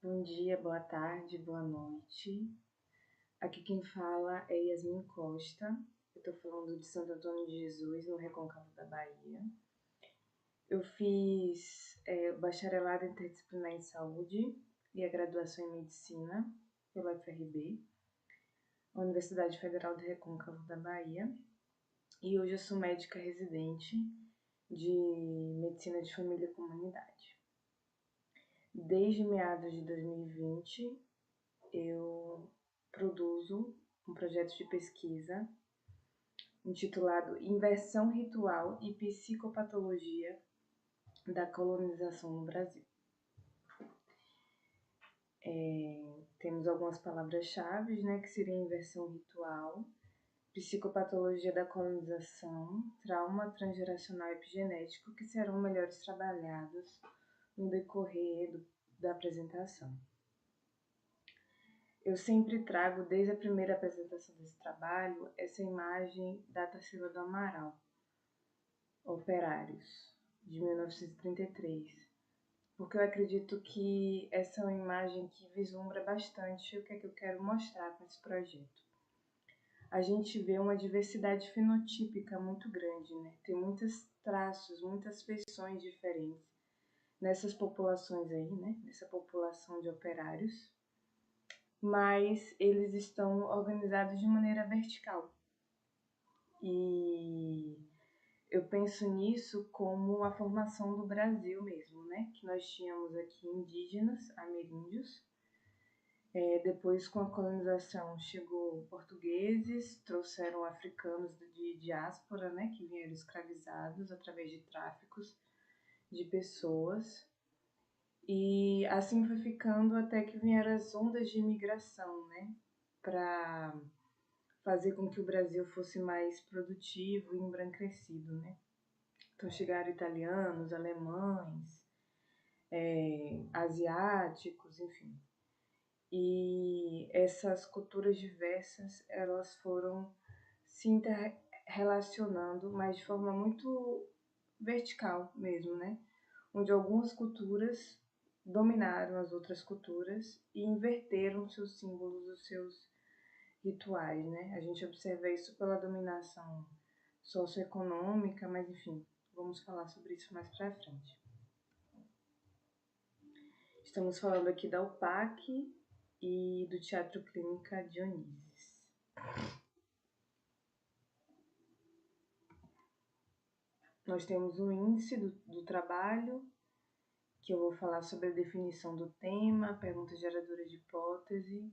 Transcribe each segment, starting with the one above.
Bom dia, boa tarde, boa noite. Aqui quem fala é Yasmin Costa. Eu tô falando de Santo Antônio de Jesus, no Recôncavo da Bahia. Eu fiz o bacharelado interdisciplinar em saúde e a graduação em medicina pela UFRB, a Universidade Federal do Recôncavo da Bahia. E hoje eu sou médica residente de medicina de família e comunidade. Desde meados de 2020, eu produzo um projeto de pesquisa intitulado Inversão Ritual e Psicopatologia da Colonização no Brasil. Temos algumas palavras-chave, né, que seria inversão ritual, psicopatologia da colonização, trauma transgeracional e epigenético, que serão melhores trabalhados no decorrer da apresentação. Eu sempre trago, desde a primeira apresentação desse trabalho, essa imagem da Tarsila do Amaral, Operários, de 1933, porque eu acredito que essa é uma imagem que vislumbra bastante o que é que eu quero mostrar com esse projeto. A gente vê uma diversidade fenotípica muito grande, né? Tem muitos traços, muitas feições diferentes nessas populações aí, né? Nessa população de operários, mas eles estão organizados de maneira vertical. E eu penso nisso como a formação do Brasil mesmo, né? Que nós tínhamos aqui indígenas, ameríndios. Depois, com a colonização, chegou portugueses, trouxeram africanos de diáspora, né? Que vieram escravizados através de tráficos de pessoas. E assim foi ficando até que vieram as ondas de imigração, né? Para fazer com que o Brasil fosse mais produtivo e embranquecido, né? Então chegaram italianos, alemães, asiáticos, enfim. E essas culturas diversas, elas foram se interrelacionando, mas de forma muito vertical mesmo, né? Onde algumas culturas dominaram as outras culturas e inverteram seus símbolos, os seus rituais, né? A gente observa isso pela dominação socioeconômica, mas enfim, vamos falar sobre isso mais pra frente. Estamos falando aqui da UPAC e do Teatro Clínica Dionises. Nós temos um índice do trabalho, que eu vou falar sobre a definição do tema, pergunta geradora de hipótese,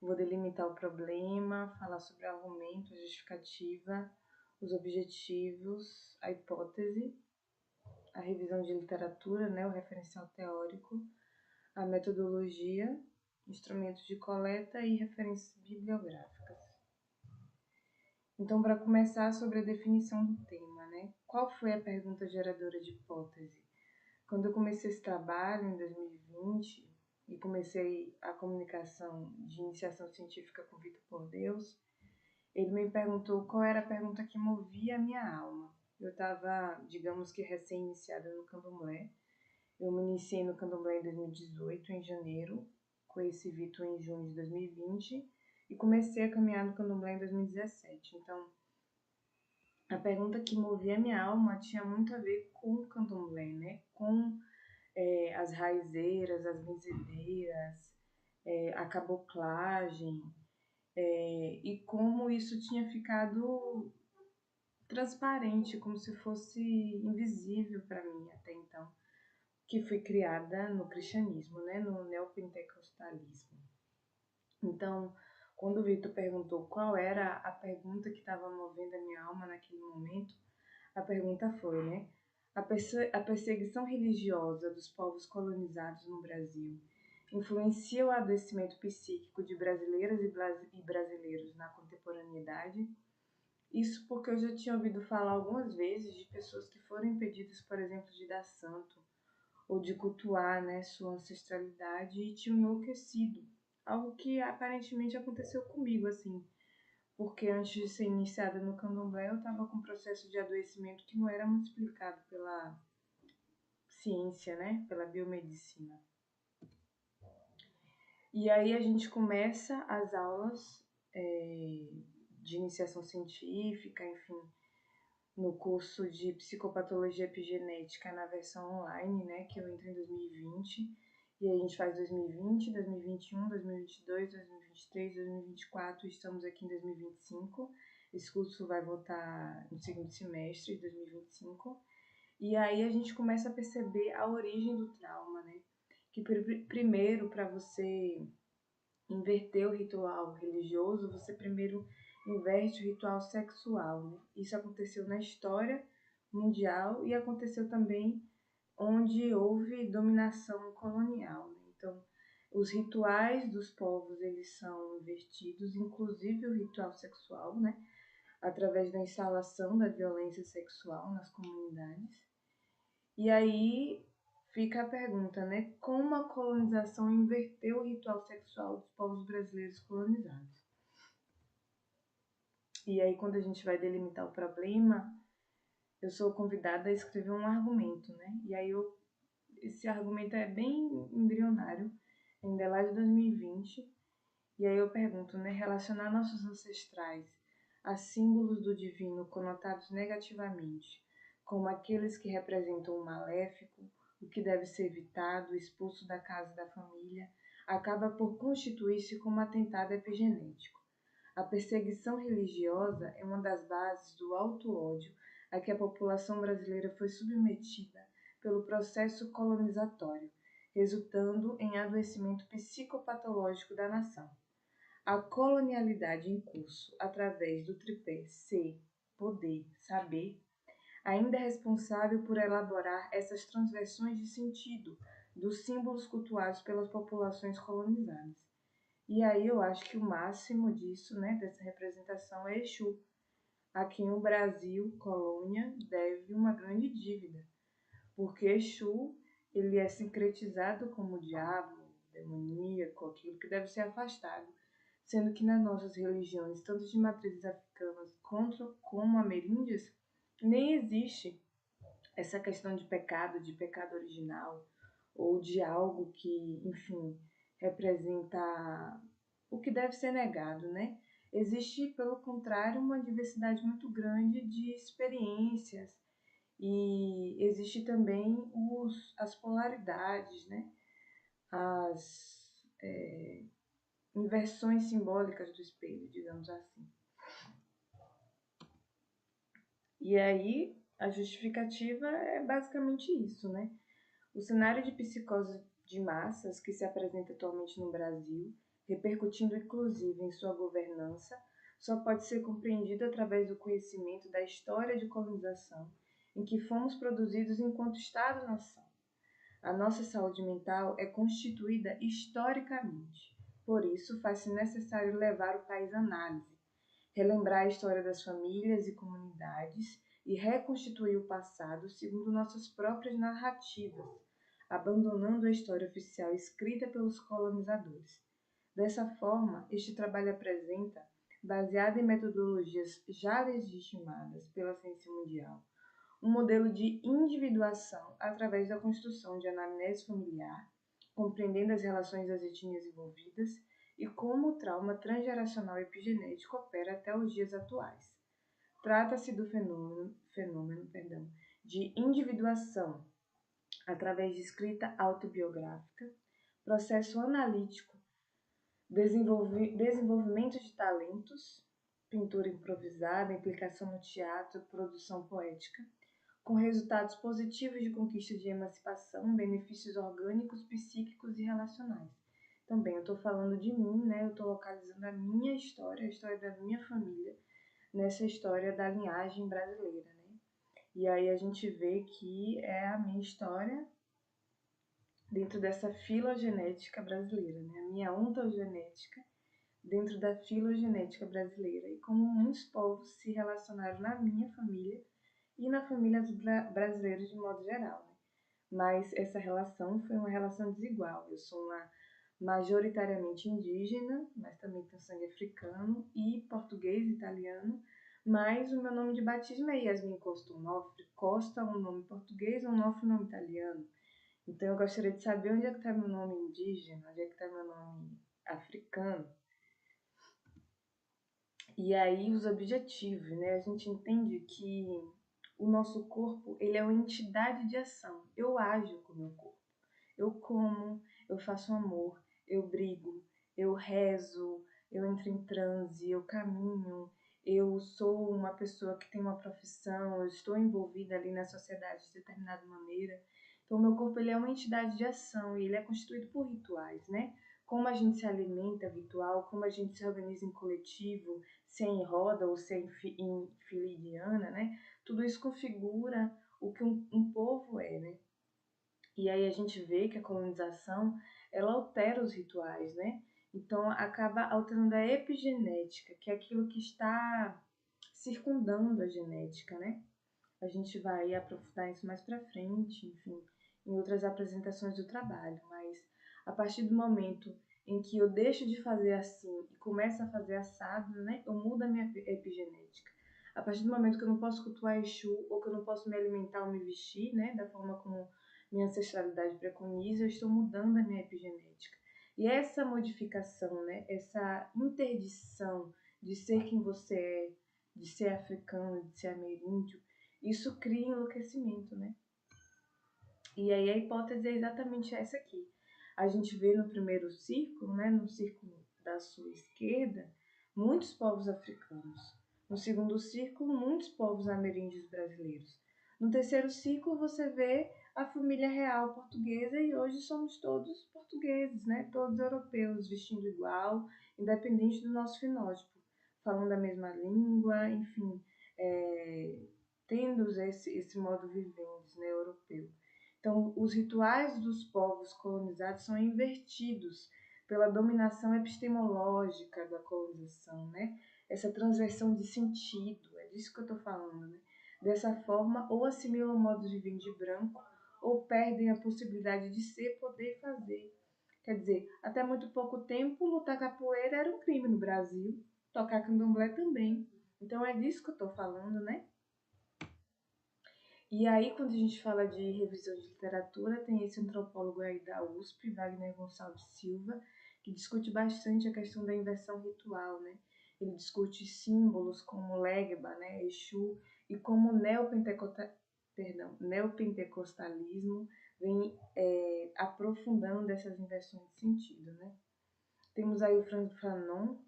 vou delimitar o problema, falar sobre o argumento, a justificativa, os objetivos, a hipótese, a revisão de literatura, né, o referencial teórico, a metodologia, instrumentos de coleta e referências bibliográficas. Então, para começar, sobre a definição do tema, né? Qual foi a pergunta geradora de hipótese? Quando eu comecei esse trabalho, em 2020, e comecei a comunicação de iniciação científica com Vitor Por Deus, ele me perguntou qual era a pergunta que movia a minha alma. Eu estava, digamos que recém-iniciada no candomblé. Eu me iniciei no candomblé em 2018, em janeiro, conheci Vitor em junho de 2020 e comecei a caminhar no candomblé em 2017. Então, a pergunta que movia a minha alma tinha muito a ver com o candomblé, né? Com as raizeiras, as benzedeiras, a caboclagem, e como isso tinha ficado transparente, como se fosse invisível para mim até então, que fui criada no cristianismo, né, no neopentecostalismo. Então, quando o Vitor perguntou qual era a pergunta que estava movendo a minha alma naquele momento, a pergunta foi, né, a perseguição religiosa dos povos colonizados no Brasil influencia o adoecimento psíquico de brasileiras e brasileiros na contemporaneidade? Isso porque eu já tinha ouvido falar algumas vezes de pessoas que foram impedidas, por exemplo, de dar santo ou de cultuar, né, sua ancestralidade e tinham enlouquecido. Algo que aparentemente aconteceu comigo, assim, porque antes de ser iniciada no candomblé eu estava com um processo de adoecimento que não era muito explicado pela ciência, né, pela biomedicina. E aí a gente começa as aulas de iniciação científica, enfim, no curso de psicopatologia epigenética na versão online, né, que eu entro em 2020. E a gente faz 2020, 2021, 2022, 2023, 2024, estamos aqui em 2025. Esse curso vai voltar no segundo semestre de 2025. E aí a gente começa a perceber a origem do trauma, né? Que primeiro, para você inverter o ritual religioso, você primeiro inverte o ritual sexual, né? Isso aconteceu na história mundial e aconteceu também onde houve dominação colonial, né? Então, os rituais dos povos, eles são invertidos, inclusive o ritual sexual, né? Através da instalação da violência sexual nas comunidades. E aí fica a pergunta, né? Como a colonização inverteu o ritual sexual dos povos brasileiros colonizados? E aí, quando a gente vai delimitar o problema, eu sou convidada a escrever um argumento, né? E aí, esse argumento é bem embrionário, ainda é lá de 2020. E aí eu pergunto, né? Relacionar nossos ancestrais a símbolos do divino conotados negativamente, como aqueles que representam o maléfico, o que deve ser evitado, expulso da casa da família, acaba por constituir-se como atentado epigenético. A perseguição religiosa é uma das bases do auto-ódio a que a população brasileira foi submetida pelo processo colonizatório, resultando em adoecimento psicopatológico da nação. A colonialidade em curso, através do tripé ser, poder, saber, ainda é responsável por elaborar essas transversões de sentido dos símbolos cultuados pelas populações colonizadas. E aí eu acho que o máximo disso, né, dessa representação é Exu, a quem o Brasil, colônia, deve uma grande dívida, porque Exu, ele é sincretizado como o diabo, demoníaco, aquilo que deve ser afastado, sendo que nas nossas religiões, tanto de matrizes africanas como ameríndias, nem existe essa questão de pecado original, ou de algo que, enfim, representa o que deve ser negado, né? Existe, pelo contrário, uma diversidade muito grande de experiências e existe também as polaridades, né? As inversões simbólicas do espelho, digamos assim. E aí, a justificativa é basicamente isso, né? O cenário de psicose de massas que se apresenta atualmente no Brasil, repercutindo inclusive em sua governança, só pode ser compreendido através do conhecimento da história de colonização em que fomos produzidos enquanto Estado-nação. A nossa saúde mental é constituída historicamente. Por isso, faz-se necessário levar o país à análise, relembrar a história das famílias e comunidades e reconstituir o passado segundo nossas próprias narrativas, abandonando a história oficial escrita pelos colonizadores. Dessa forma, este trabalho apresenta, baseado em metodologias já legitimadas pela ciência mundial, um modelo de individuação através da construção de anamnese familiar, compreendendo as relações das etnias envolvidas e como o trauma transgeracional epigenético opera até os dias atuais. Trata-se do fenômeno de individuação através de escrita autobiográfica, processo analítico, desenvolvimento de talentos, pintura improvisada, implicação no teatro, produção poética, com resultados positivos de conquista de emancipação, benefícios orgânicos, psíquicos e relacionais. Também eu estou falando de mim, né? Eu estou localizando a minha história, a história da minha família, nessa história da linhagem brasileira, né? E aí a gente vê que é a minha história dentro dessa filogenética brasileira, né? A minha ontogenética dentro da filogenética brasileira e como muitos povos se relacionaram na minha família e na família dos brasileiros de modo geral, né? Mas essa relação foi uma relação desigual. Eu sou uma majoritariamente indígena, mas também tenho sangue africano e português e italiano, mas o meu nome de batismo é Yasmin Costa Onofre. Costa é um nome português, Onofre é um nome italiano. Então eu gostaria de saber onde é que está meu nome indígena, onde é que está meu nome africano. E aí os objetivos, né? A gente entende que o nosso corpo, ele é uma entidade de ação. Eu ajo com o meu corpo. Eu como, eu faço amor, eu brigo, eu rezo, eu entro em transe, eu caminho, eu sou uma pessoa que tem uma profissão, eu estou envolvida ali na sociedade de determinada maneira. Então, o meu corpo ele é uma entidade de ação e ele é constituído por rituais, né? Como a gente se alimenta, ritual, como a gente se organiza em coletivo, se é em roda ou se é em fila indiana, né? Tudo isso configura o que um povo é, né? E aí a gente vê que a colonização, ela altera os rituais, né? Então acaba alterando a epigenética, que é aquilo que está circundando a genética, né? A gente vai aprofundar isso mais para frente, enfim, em outras apresentações do trabalho, mas a partir do momento em que eu deixo de fazer assim e começo a fazer assado, né? Eu mudo a minha epigenética. A partir do momento que eu não posso cultuar Exu ou que eu não posso me alimentar ou me vestir, né, da forma como minha ancestralidade preconiza, eu estou mudando a minha epigenética. E essa modificação, né, essa interdição de ser quem você é, de ser africano, de ser ameríndio, isso cria enlouquecimento, né? E aí a hipótese é exatamente essa aqui. A gente vê no primeiro círculo, né, no círculo da sua esquerda, muitos povos africanos. No segundo círculo, muitos povos ameríndios brasileiros. No terceiro círculo, você vê a família real portuguesa e hoje somos todos portugueses, né? Todos europeus, vestindo igual, independente do nosso fenótipo, falando a mesma língua, enfim, tendo esse modo vivente, né, europeu. Então, os rituais dos povos colonizados são invertidos pela dominação epistemológica da colonização, né? Essa transversão de sentido, é disso que eu estou falando, né? Dessa forma, ou assimilam modos de vir de branco, ou perdem a possibilidade de ser, poder fazer. Quer dizer, até muito pouco tempo, lutar capoeira era um crime no Brasil, tocar candomblé também. Então, é disso que eu estou falando, né? E aí, quando a gente fala de revisão de literatura, tem esse antropólogo aí da USP, Wagner Gonçalves Silva, que discute bastante a questão da inversão ritual, né? Ele discute símbolos como Legba, né, Exu, e como o neopentecostalismo vem aprofundando essas inversões de sentido, né? Temos aí o Franz Fanon,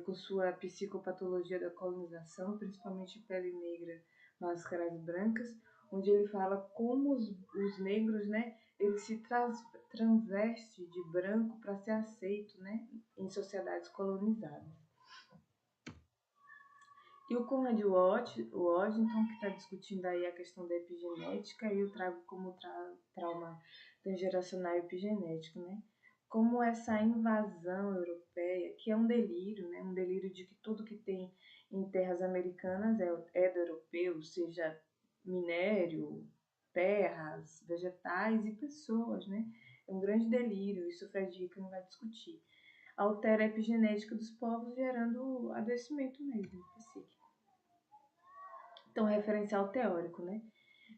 com sua psicopatologia da colonização, principalmente pele negra, máscaras brancas, onde ele fala como os negros, né, ele se transveste de branco para ser aceito, né, em sociedades colonizadas. E o Conrad Washington, que está discutindo aí a questão da epigenética, e eu trago como trauma transgeracional epigenético, né? Como essa invasão europeia, que é um delírio, né? Um delírio de que tudo que tem em terras americanas é do europeu, seja minério, terras, vegetais e pessoas, né? É um grande delírio, isso o Fred Hickman vai discutir. Altera a epigenética dos povos, gerando adoecimento mesmo, psíquico. Então, referencial teórico, né?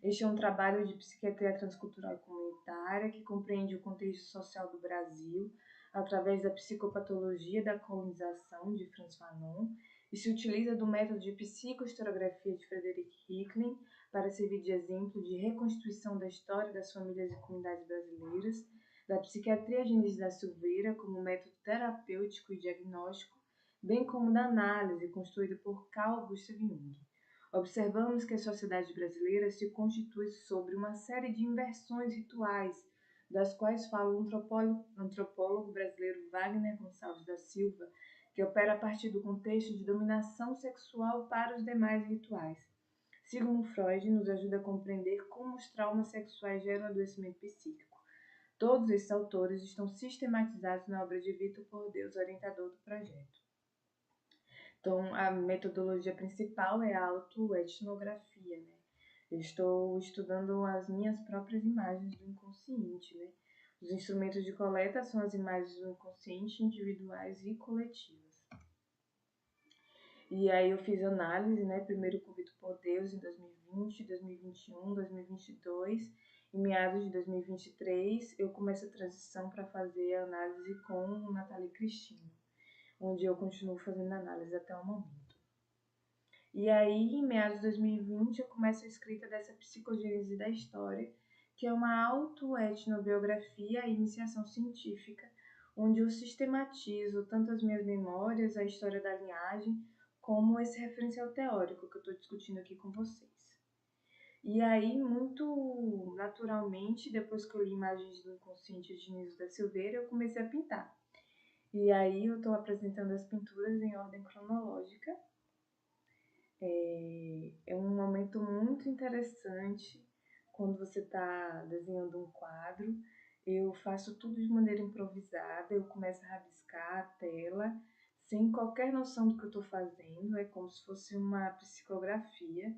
Este é um trabalho de psiquiatria transcultural e comunitária que compreende o contexto social do Brasil através da psicopatologia da colonização de Franz Fanon e se utiliza do método de psicohistoriografia de Frederick Hicklin para servir de exemplo de reconstituição da história das famílias e comunidades brasileiras, da psiquiatria Genise da Silveira como método terapêutico e diagnóstico, bem como da análise construída por Carl Gustav Jung. Observamos que a sociedade brasileira se constitui sobre uma série de inversões rituais, das quais fala o antropólogo brasileiro Wagner Gonçalves da Silva, que opera a partir do contexto de dominação sexual para os demais rituais. Segundo Freud, nos ajuda a compreender como os traumas sexuais geram adoecimento psíquico. Todos esses autores estão sistematizados na obra de Vitor Pordeus, orientador do projeto. Então, a metodologia principal é a autoetnografia, né? Eu estou estudando as minhas próprias imagens do inconsciente, né? Os instrumentos de coleta são as imagens do inconsciente individuais e coletivas. E aí eu fiz análise, né? Primeiro com Vitor Pordeus em 2020, 2021, 2022. Em meados de 2023, eu começo a transição para fazer a análise com Natália Cristina, onde eu continuo fazendo análise até o momento. E aí, em meados de 2020, eu começo a escrita dessa psicogênese da história, que é uma autoetnobiografia e iniciação científica, onde eu sistematizo tanto as minhas memórias, a história da linhagem, como esse referencial teórico que eu estou discutindo aqui com vocês. E aí, muito naturalmente, depois que eu li Imagens do Inconsciente de Niso da Silveira, eu comecei a pintar. E aí eu estou apresentando as pinturas em ordem cronológica. É um momento muito interessante quando você está desenhando um quadro. Eu faço tudo de maneira improvisada, eu começo a rabiscar a tela, sem qualquer noção do que eu estou fazendo, é como se fosse uma psicografia.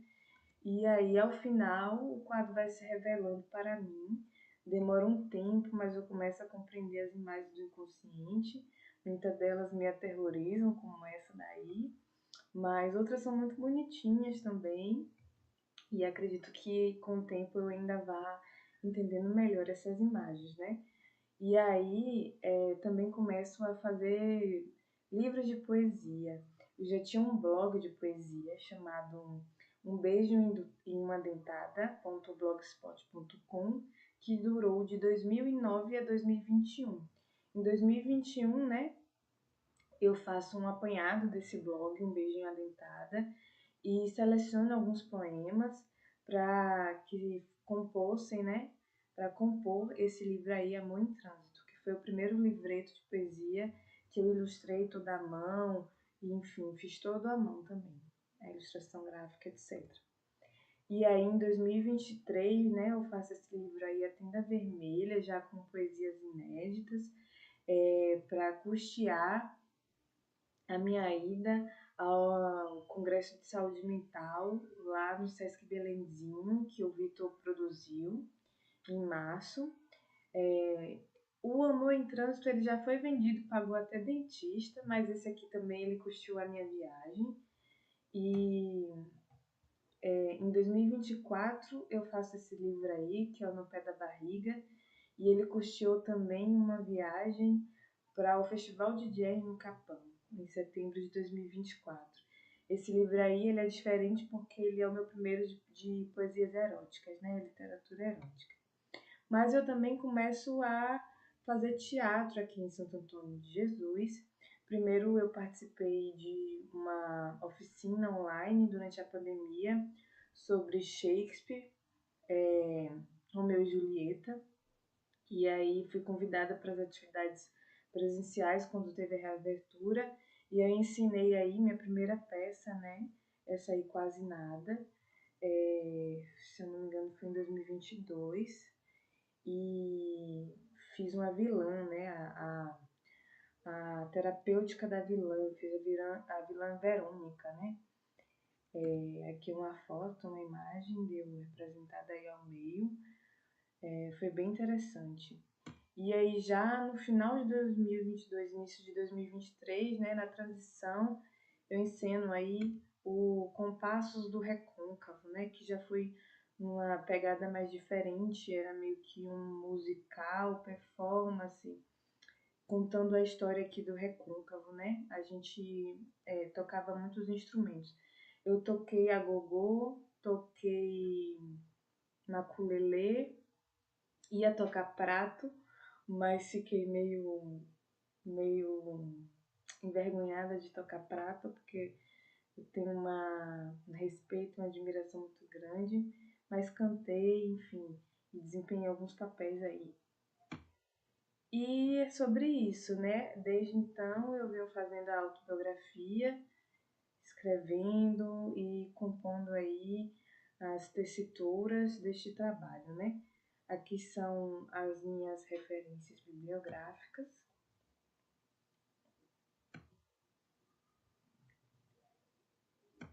E aí, ao final, o quadro vai se revelando para mim. Demora um tempo, mas eu começo a compreender as imagens do inconsciente. Muitas delas me aterrorizam, como essa daí, mas outras são muito bonitinhas também. E acredito que com o tempo eu ainda vá entendendo melhor essas imagens, né? E aí também começo a fazer livros de poesia. Eu já tinha um blog de poesia chamado Um Beijo em uma Dentada.blogspot.com, que durou de 2009 a 2021. Em 2021, né, eu faço um apanhado desse blog, Um Beijo em uma Dentada, e seleciono alguns poemas para que compossem, né, para compor esse livro aí, Amor em Trânsito, que foi o primeiro livreto de poesia que eu ilustrei toda à mão, e enfim, fiz todo à mão também, a ilustração gráfica, etc. E aí, em 2023, né, eu faço esse livro aí, A Tenda Vermelha, já com poesias inéditas, para custear a minha ida ao Congresso de Saúde Mental, lá no Sesc Belenzinho, que o Vitor produziu em março. O Amor em Trânsito ele já foi vendido, pagou até dentista, mas esse aqui também ele custeou a minha viagem. E em 2024 eu faço esse livro aí, que é o No Pé da Barriga, e ele custeou também uma viagem para o Festival de Jazz no Capão, em setembro de 2024. Esse livro aí ele é diferente porque ele é o meu primeiro de poesias eróticas, né, literatura erótica. Mas eu também começo a fazer teatro aqui em Santo Antônio de Jesus. Primeiro eu participei de uma oficina online durante a pandemia sobre Shakespeare, Romeu e Julieta. E aí fui convidada para as atividades presenciais quando teve a reabertura. E eu ensinei aí minha primeira peça, né? Essa aí, Quase Nada. Se eu não me engano, foi em 2022. E fiz uma vilã, né? A terapêutica da vilã. Eu fiz a vilã Verônica, né? Aqui uma foto, uma imagem deu representada aí ao meio. Foi bem interessante. E aí já no final de 2022, início de 2023, né, na transição, eu enceno aí o Compassos do Recôncavo, né, que já foi uma pegada mais diferente, era meio que um musical, performance, contando a história aqui do Recôncavo, né? A gente tocava muitos instrumentos. Eu toquei agogô, toquei maculelê, ia tocar prato, mas fiquei meio envergonhada de tocar prato, porque eu tenho um respeito, uma admiração muito grande, mas cantei, enfim, e desempenhei alguns papéis aí. E é sobre isso, né? Desde então eu venho fazendo a autobiografia, escrevendo e compondo aí as tessituras deste trabalho, né? Aqui são as minhas referências bibliográficas.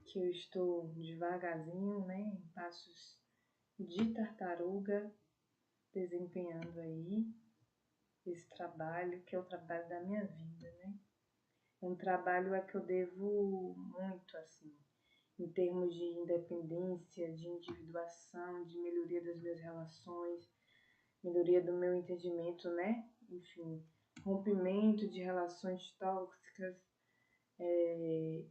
Que eu estou devagarzinho, né, em passos de tartaruga, desempenhando aí esse trabalho, que é o trabalho da minha vida, né? É um trabalho a que eu devo muito, assim. em termos de independência, de individuação, de melhoria das minhas relações, melhoria do meu entendimento, né? Enfim, rompimento de relações tóxicas,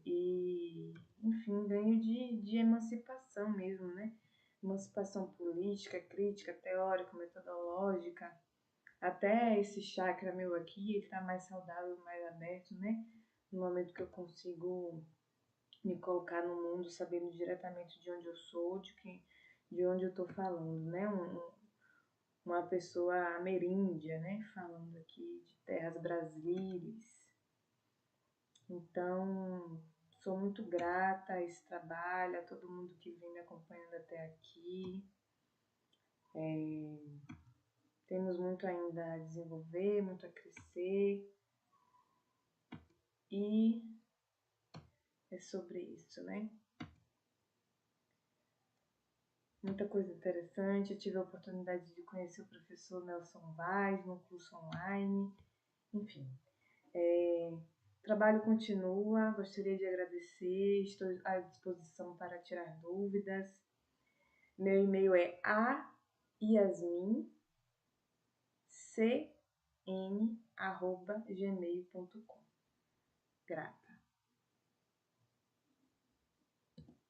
e, enfim, ganho de emancipação mesmo, né? Emancipação política, crítica, teórica, metodológica. Até esse chakra meu aqui, ele tá mais saudável, mais aberto, né? No momento que eu consigo me colocar no mundo sabendo diretamente de onde eu sou, de onde eu tô falando, né? Uma pessoa ameríndia, né? Falando aqui de terras brasileiras. Então, sou muito grata a esse trabalho, a todo mundo que vem me acompanhando até aqui. Temos muito ainda a desenvolver, muito a crescer. E é sobre isso, né? Muita coisa interessante. Eu tive a oportunidade de conhecer o professor Nelson Vaz no curso online. Enfim, o trabalho continua. Gostaria de agradecer. Estou à disposição para tirar dúvidas. Meu e-mail é ayasmin.cn@gmail.com. Grata.